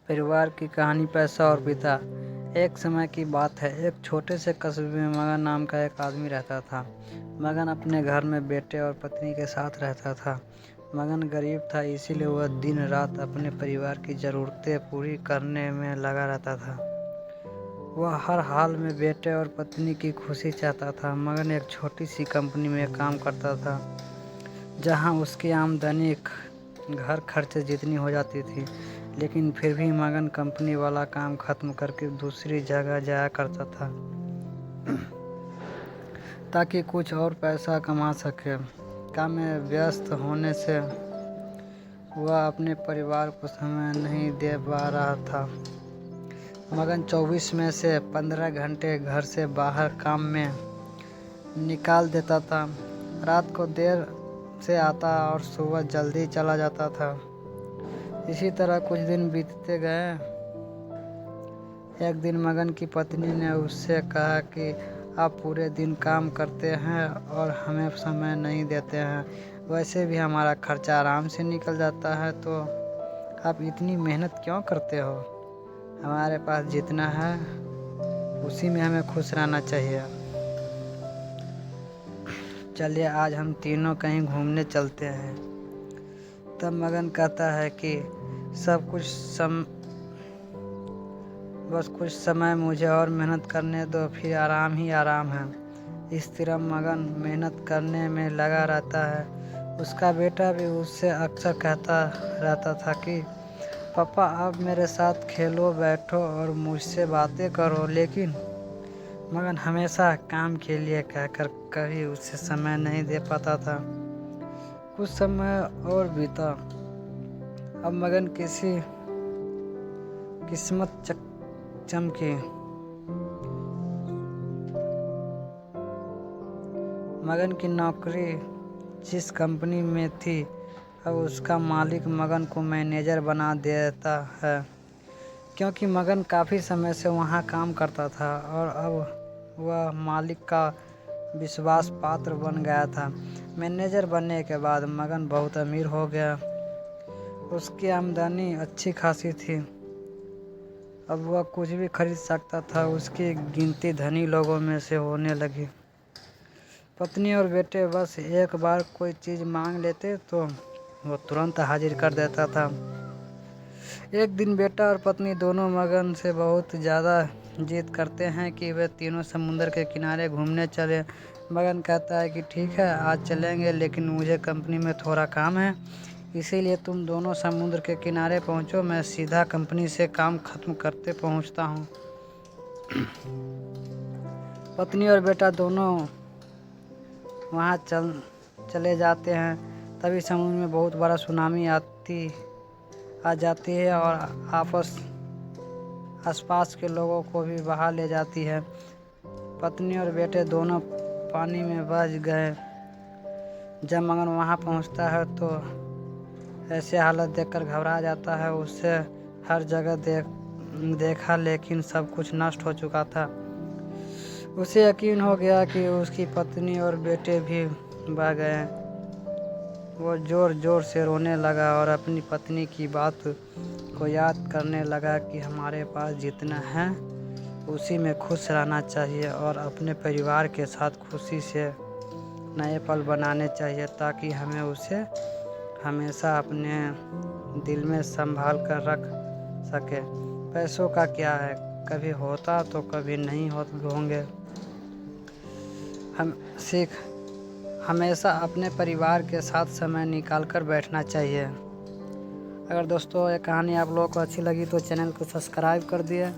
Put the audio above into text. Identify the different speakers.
Speaker 1: परिवार की कहानी, पैसा और पिता। एक समय की बात है, एक छोटे से कस्बे में मगन नाम का एक आदमी रहता था। मगन अपने घर में बेटे और पत्नी के साथ रहता था। मगन गरीब था, इसीलिए वह दिन रात अपने परिवार की ज़रूरतें पूरी करने में लगा रहता था। वह हर हाल में बेटे और पत्नी की खुशी चाहता था। मगन एक छोटी सी कंपनी में काम करता था, जहां उसकी आमदनी घर खर्चे जितनी हो जाती थी, लेकिन फिर भी मगन कंपनी वाला काम खत्म करके दूसरी जगह जाया करता था ताकि कुछ और पैसा कमा सके। काम में व्यस्त होने से वह अपने परिवार को समय नहीं दे पा रहा था। मगन 24 में से 15 घंटे घर से बाहर काम में निकाल देता था। रात को देर से आता और सुबह जल्दी चला जाता था। इसी तरह कुछ दिन बीतते गए। एक दिन मगन की पत्नी ने उससे कहा कि आप पूरे दिन काम करते हैं और हमें समय नहीं देते हैं। वैसे भी हमारा खर्चा आराम से निकल जाता है, तो आप इतनी मेहनत क्यों करते हो? हमारे पास जितना है उसी में हमें खुश रहना चाहिए। चलिए आज हम तीनों कहीं घूमने चलते हैं। तब मगन कहता है कि बस कुछ समय मुझे और मेहनत करने दो, फिर आराम ही आराम है। इस तरह मगन मेहनत करने में लगा रहता है। उसका बेटा भी उससे अक्सर कहता रहता था कि पापा अब मेरे साथ खेलो, बैठो और मुझसे बातें करो, लेकिन मगन हमेशा काम के लिए कहकर कभी उससे समय नहीं दे पाता था। कुछ समय और बीता। अब मगन किसी किस्मत चमकी। मगन की नौकरी जिस कंपनी में थी, अब उसका मालिक मगन को मैनेजर बना देता है, क्योंकि मगन काफ़ी समय से वहाँ काम करता था और अब वह मालिक का विश्वास पात्र बन गया था। मैनेजर बनने के बाद मगन बहुत अमीर हो गया। उसकी आमदनी अच्छी खासी थी। अब वह कुछ भी खरीद सकता था। उसकी गिनती धनी लोगों में से होने लगी। पत्नी और बेटे बस एक बार कोई चीज़ मांग लेते तो वो तुरंत हाजिर कर देता था। एक दिन बेटा और पत्नी दोनों मगन से बहुत ज़्यादा जिद करते हैं कि वे तीनों समुद्र के किनारे घूमने चले। मगन कहता है कि ठीक है, आज चलेंगे, लेकिन मुझे कंपनी में थोड़ा काम है, इसीलिए तुम दोनों समुद्र के किनारे पहुंचो, मैं सीधा कंपनी से काम खत्म करते पहुंचता हूं। पत्नी और बेटा दोनों वहां चले जाते हैं। तभी समुद्र में बहुत बड़ा सुनामी आ जाती है और आसपास के लोगों को भी बहा ले जाती है। पत्नी और बेटे दोनों पानी में बच गए। जब मगन वहां पहुंचता है तो ऐसे हालत देखकर घबरा जाता है। उससे हर जगह देखा, लेकिन सब कुछ नष्ट हो चुका था। उसे यकीन हो गया कि उसकी पत्नी और बेटे भी बह गए। वो जोर जोर से रोने लगा और अपनी पत्नी की बात को याद करने लगा कि हमारे पास जितना है उसी में खुश रहना चाहिए और अपने परिवार के साथ खुशी से नए पल बनाने चाहिए, ताकि हमें उसे हमेशा अपने दिल में संभाल कर रख सके। पैसों का क्या है, कभी होता तो कभी नहीं होंगे। हमेशा अपने परिवार के साथ समय निकाल कर बैठना चाहिए। अगर दोस्तों ये कहानी आप लोगों को अच्छी लगी तो चैनल को सब्सक्राइब कर दिए।